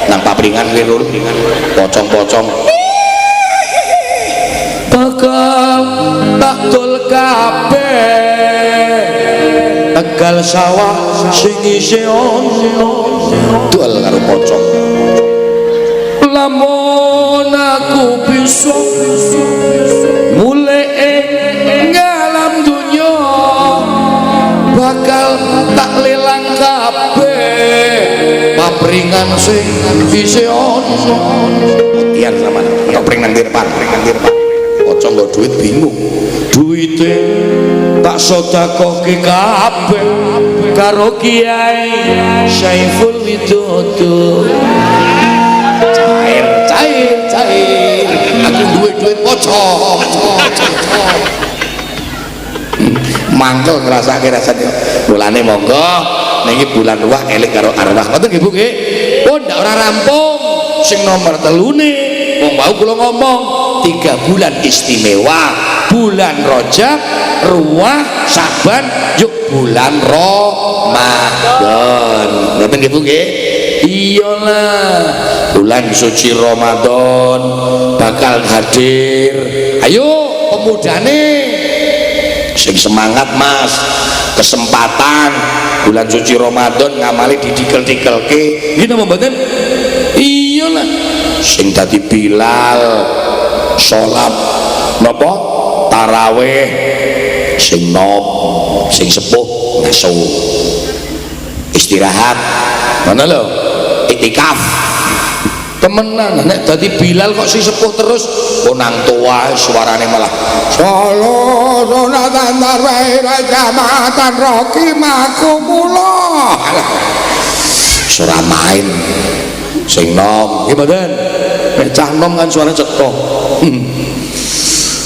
Nang papringan kuwi lur, pocong-pocong. Bakal tak dol kabeh. Tegal sawah sing isih ono dol karo pocong. Lamun aku bisa mulai ing alam dunya bakal tak lelang kabeh papringan sing isih ono. Tian sama papringan depan. Pocong nggo duit bingung. Duite tak sedekahke kabeh karo Kiai Saiful Widodo. Cair aku duit pocong. mangkel ngrasake rasane. Mulane monggo niki bulan ruah elik karo arwah. Ngoten nggih Bu nggih. Pun ndak ora rampung sing nomor telune. Wong wau kula ngomong 3 bulan istimewa. Bulan Rajab, Ruah, Saban, yuk bulan Ramadan. Ngoten nggih Bu nggih. Iyalah bulan suci Ramadan bakal hadir. Ayo pemudane sing semangat Mas, kesempatan bulan suci Ramadan ngamali didikel-dikelke gitu mboten. Iyalah sing dadi Bilal salat napa tarawih, sing nom sing sepuh ngaso istirahat mana lho iktikaf temenan. Nek dadi Bilal kok si sepuh terus nang tua suarane malah solo sunatan tarwih jamatan rahimakumullah surah main sing nom nggih mboten. Nek cah nom kan suara cekok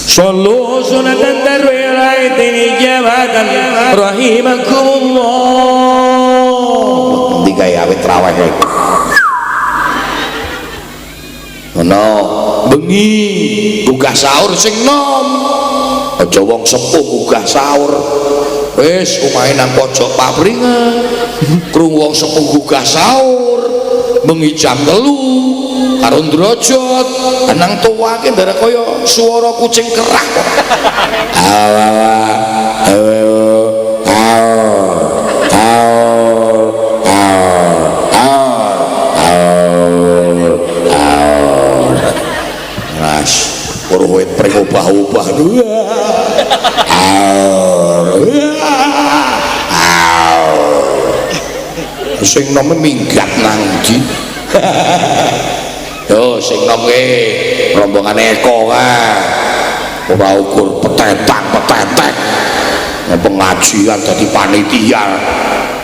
solo sunatan tarwih jamatan rahimakumullah digawe awet traweh ono bengi gugah sahur sing nom aja wong sepuh gugah sahur wis omahe nang pojok pabringan krungu wong sepuh gugah sahur bengi jam 3 karo ndrojot nang tuwake ndara kaya swara kucing kerah Urwet pring ubah-ubah sing nom minggat nang ndi yo sing nom ke rombongan Eko ora ukur petetak pengajian dadi panitia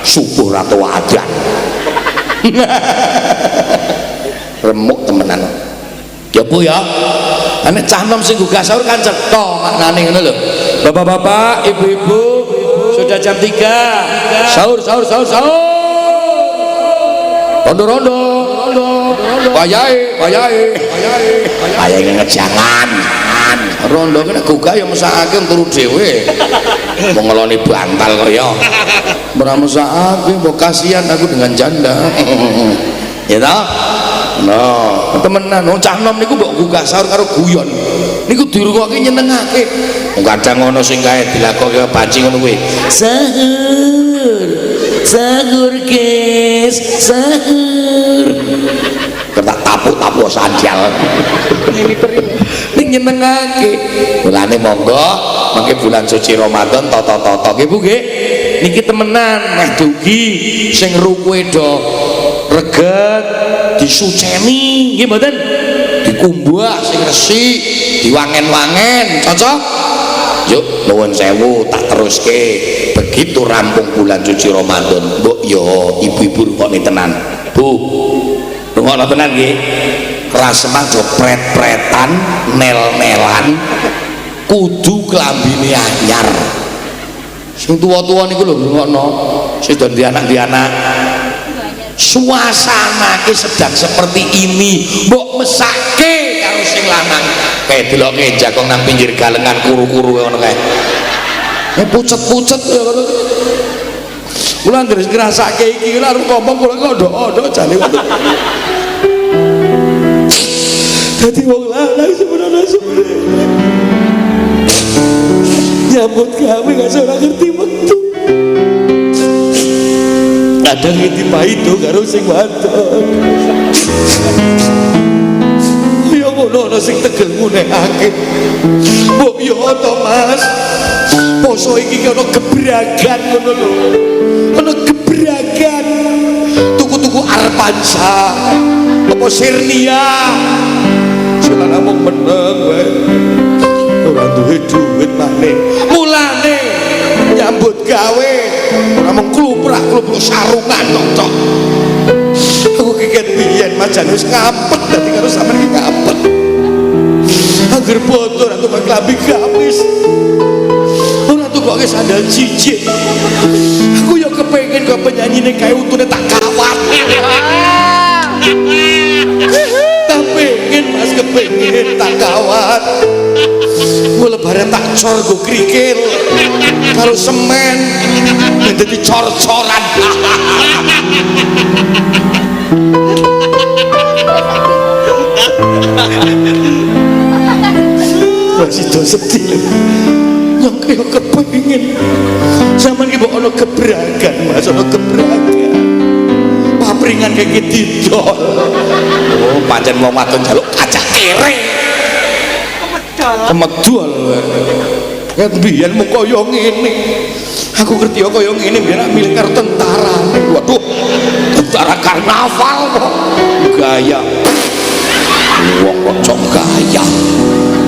subuh atau adzan remuk temenan ya Bu ya. Nek cah nom sing gugah sahur kan cetha maknane ngono lho. Bapak-bapak, ibu-ibu, sudah jam 3. Sahur. Rondo. Wayahe. Wayahe ngejangan. Rondo kena gugah ya mesakake turu dhewe. Wong ngeloni bantal kaya. Ora mesakake, mbok kasihan aku dengan janda. Ya toh? Nah, temenan wong cah nom niku mbok gugah sahur karo guyon. Niku dirungokke nyenengake. Wong kadang ngono sing kae dilakokke banci ngono kuwi. Sahur guys, sahur. Ketak tapuk sandal. Ning nyenengake. Mulane monggo mangke bulan suci Ramadan toto-toto nggih Bu nggih. Niki temenan meh dugi sing rukuhe do reget disuceni nggih mboten dikumbah sing resik diwangen-wangen cocok yuk nuwun sewu tak teruske begitu rampung bulan suci Ramadan mbok yo ibu-ibu kok tenan Bu rungokno tenan nggih krasemah do pret-pretan nel-nelan kudu klambine anyar sing tuwa-tuwa niku lho rungokno sing do di anak suasana ki sedang seperti ini mbok mesake karo sing lanang kayak deloke jagong nang pinggir galengan kuru-kuru ngono kae pucet-pucet ngono kula ndres ngrasake iki lha arep ngomong kula kondok-kondok jane ngono dadi wong lanang sebenarnya nyambut gawe gak ora ngerti wektu kadang ngerti pahito karo sing wadon ya ngono ana sing tegel ngunekake mbok yo to Mas poso iki ana gebragan ngono lho ana gebragan tuku-tuku Arpansa apa Sirnia sing namung meneng wae ora duwe duit maneh mulane nyambut gawe ora mung kluprak-klupruk sarungan cocok aku kiket biyen majan wis ngapet dadi karo sampeyan iki ngapet angger botol atuh klambi gamis ora tuku kok sandal jijik. Aku ya kepengen kok penyanyine kae utune tak kawat. Kepengen Mas, kepengen tak kawat. Gue lebaran tak cor gue kerikil kalau semen menjadi cor-coran. Masih do sedih yang kayak kepengen zaman kita ono gebrakan Mas, ono gebrakan papringan kayak gitu. Oh pancen mau maton jaluk kaca kere kemedal kan biar mau koyong ini aku ngerti ya koyong ini biar milik karo tentara. Waduh tentara karnaval kok gaya wong kok cok gaya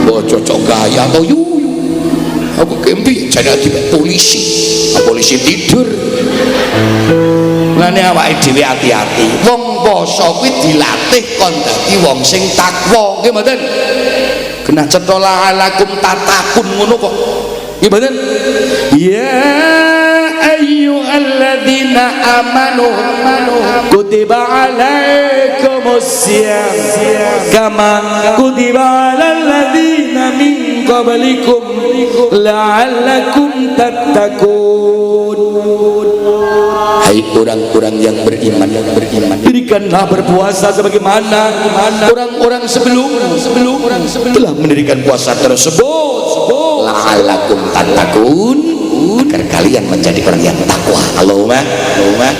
cocok gaya atau yuyu aku kempi jadi polisi polisi tidur. Lane awake dhewe hati-hati wong poso kuwi dilatih kon dadi wong sing takwa nggih mboten kena cetola alakum tatakun ngono kok nggih mboten. Ya ayyuhalladzina amanu kutiba alaikumusiyam kama kutiba alal ladzina min qablikum la'allakum tattaqun. Hai orang-orang yang beriman, dirikanlah berpuasa sebagaimana orang-orang sebelum telah mendirikan puasa tersebut. La'allakum tattaqun, agar kalian menjadi orang yang takwa. Allahumma.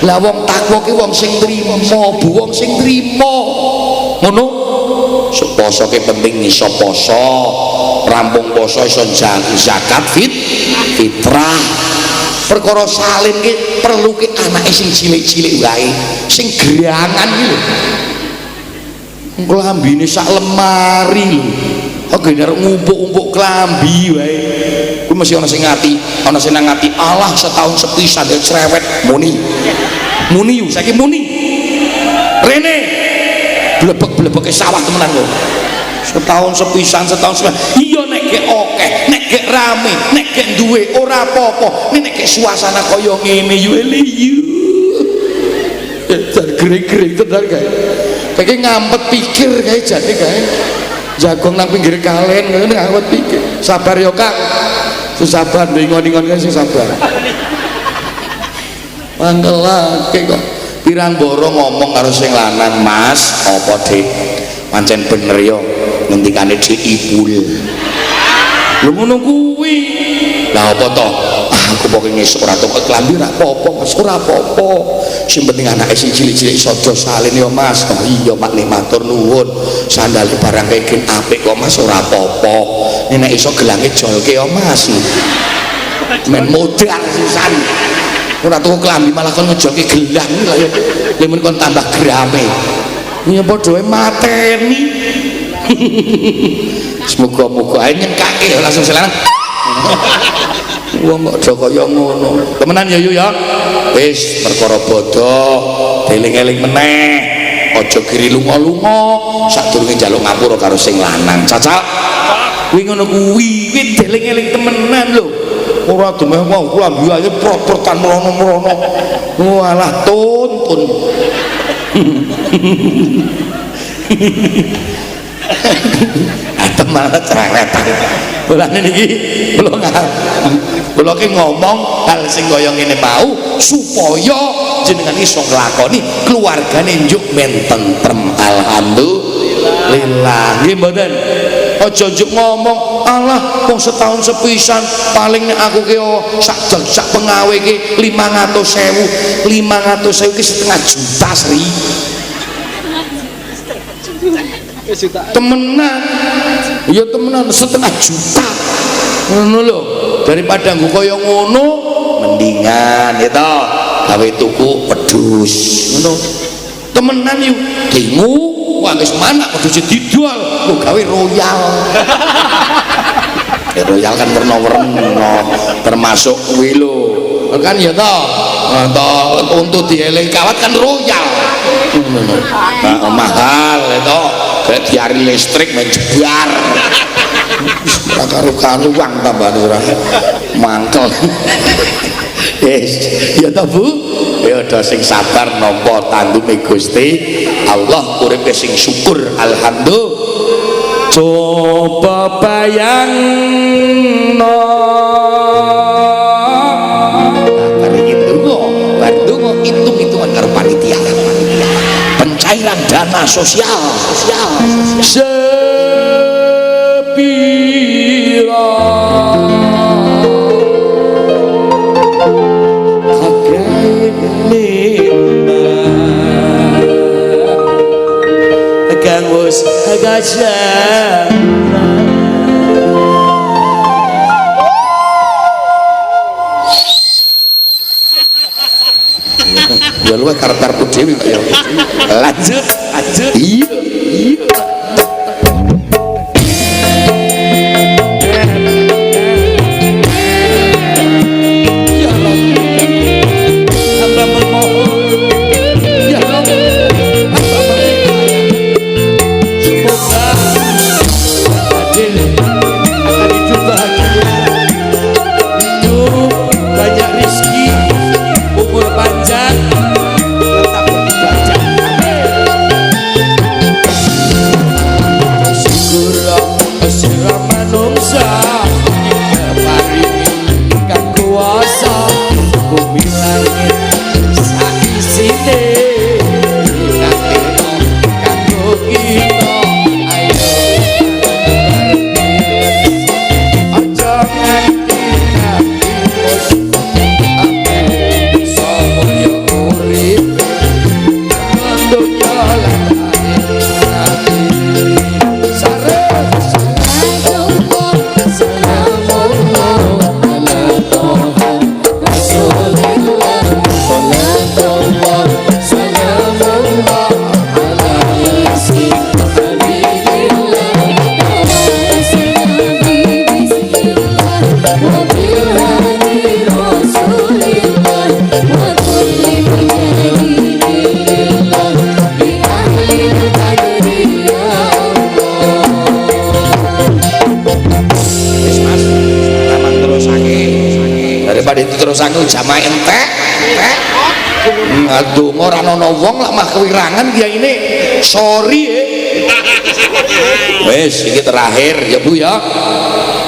Lah wong takwa ki wong sing trimo, bu wong sing trimo. Ngono. Poso ki penting iso poso, rampung poso iso zakat fitrah. Perkara salin ki perlu ki anake sing cilik-cilik wae, sing gerangan ki lho. Klambine sak lemari lho. Kok gener ngumpuk-umpuk klambi wae. Kuwi mesti ana sing ngati, ana sing ngati Allah setahun sepisan ya cerewet muni. Muni yo saiki muni. Rene blebek-blebeke sawah temenan lho. Setahun sepisan. Iya nek gek akeh, nek gek rame, nek gek duwe ora apa-apa. Nek gek suasana kaya ngene yo eliyu. Jan greng-greng tenan kae. Kayak ngampet pikir kae jane kae. Jagong nang pinggir kalen ngene ngampet pikir. Sabar yo Kak. Sabar ngon-ngon kae sing sabar. Mangkelake kok. Pirang boro ngomong karo sing lanang, Mas, apa Dik? Pancen bener yo ngendikane Dik Ibul. Lho ngono kuwi. Lah apa to? Aku pokoke ngesuk ora tok klambi ora apa-apa, Mas, ora apa-apa. Sing penting anake sing cilik-cilik iso salin yo, Mas. Oh iya, Pak matur nuwun. Sandale barang kaya apik kok, Mas, ora apa-apa. Nek iso gelange jolke yo, Mas. Men modal sisan. Ora tuku klambi malah kon ngejolke gelang lha ya. Lemun kon tambah grame. Ya padha wae mateni. Semoga-moga ae nyengkake langsung selanang. Wong kok do kaya ngono. Temenan ya yu ya. Wis perkara bodoh, eling-eling meneh. Aja kiri lunga-lunga sadurunge njaluk ngapura karo sing lanang. Caca. Kuwi ngono kuwi eling-eling temenan lho. Ora demeh wong klambi ae propertan merono-merono. Walah tuntun. Malah cerewetan. Mulane niki kula ki ngomong hal sing kaya ngene mau supaya jenengan iso nglakoni keluargane njuk men tentrem. Alhamdulillah. Nggih mboten. Aja njuk ngomong Allah wong setahun sepisan paling nek aku ki sak pengawe ki 500.000. 500.000 ki setengah juta Sri. Temenan ya temenan setengah juta ngono lho daripada nggo kaya ngono mendingan ya toh gawe tuku wedhus ngono temenan yuk dingu wah wis manak wedhus dijual kok gawe royal. Royal kan werna-werna termasuk kuwi lho kan ya toh untuk dieling kawat kan royal mahal ya toh kayak diari listrik menjebar ora karu-karuan tambah ora mangkel. Yes, ya ta Bu. Ya ada sing sabar nampa tandume Gusti Allah, uripe sing syukur alhamdulillah. Coba bayangno hitung-hitungan karo panitia pencairan dana sosial sepira kang wis gajah ya lu karep-karepku dhewe ya. Lanjut. Iya. Ya Allah. Hamba memohon. Ya Allah. Hamba meminta. Semoga adil akan hidup bahagia. Hidup banyak rezeki, umur panjang, tetap beribadah. Syukur sira manungsa paringi kang kuwasa bumi langit saisine nakeno kanggo kita. Ayo aja nganti daripada itu terus aku jamaah entek aduh ora ana wong lak mah kewirangan dia ini sorry wes ini terakhir ya Bu ya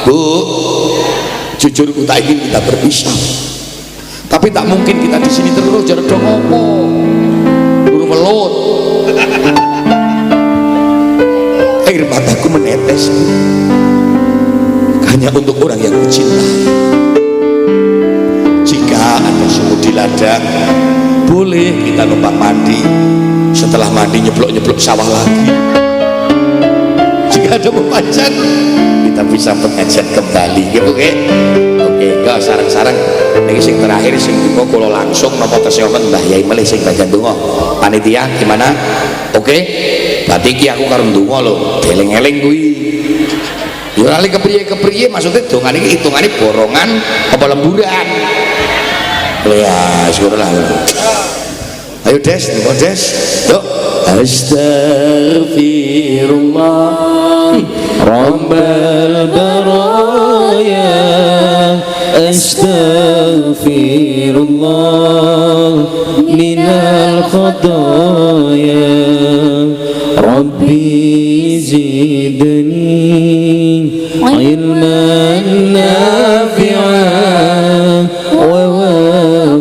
Bu, jujur kita ingin kita berpisah tapi tak mungkin kita di sini terus jangan dong ngomong buru melut air mataku menetes hanya untuk orang yang kucintai. Jika ada sumur di ladang boleh kita numpang mandi, setelah mandi nyeblok-nyeblok sawah lagi. Jika ada pemanjat kita bisa pengajian kembali gitu oke enggak sarang-sarang ini sing terakhir sing dungo kalau langsung nopo kesehatan Mbah Yai melih sing bagian dungo panitia gimana oke berarti ki aku karo dungo lho deleng-eleng kuwi yurali kepriye maksudnya dongan ini hitungannya borongan apa lemburan ya syukurlah ayo des yuk astaghfirullah Rabbal baraya astaghfirullah minal khadaya Rabbi zidni ilman nafi'an wa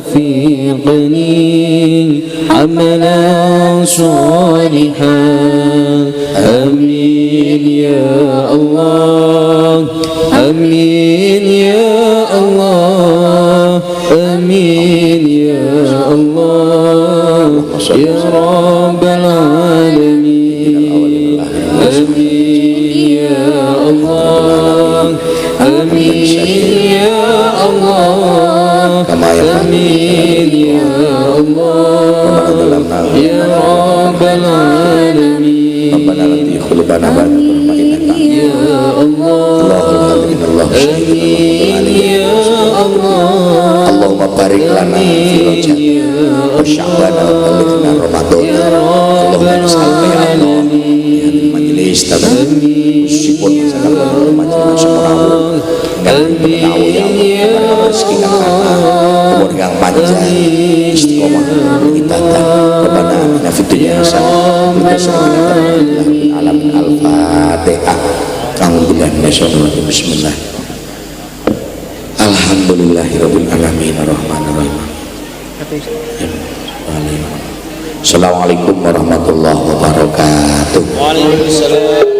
wafiqni amalan salihan amin ya Allah amin ya Allah amin ya Allah ya Rabbal alamin amin ya Allah amin ya Allah amin ya Allah ya Rabbal alamin Rabbana lati khulubana ya Allah amin ya Allah Allahumma barik lana fi rajab wa sya'ban wa balighna ramadan Allahumma salli ala majlis istaghfar sipun sakabeh panjenengan semono tahu ya Allah rezeki kang umur kang panjang istiqomah ibadah Rabbana atina fid dunya hasanah wa fil alamin al-fatihah a'udzubillahi minasyaitonir rajim bismillah alhamdulillahirabbil alamin arrahmanir rahim Assalamualaikum warahmatullahi wabarakatuh. Waalaikumsalam.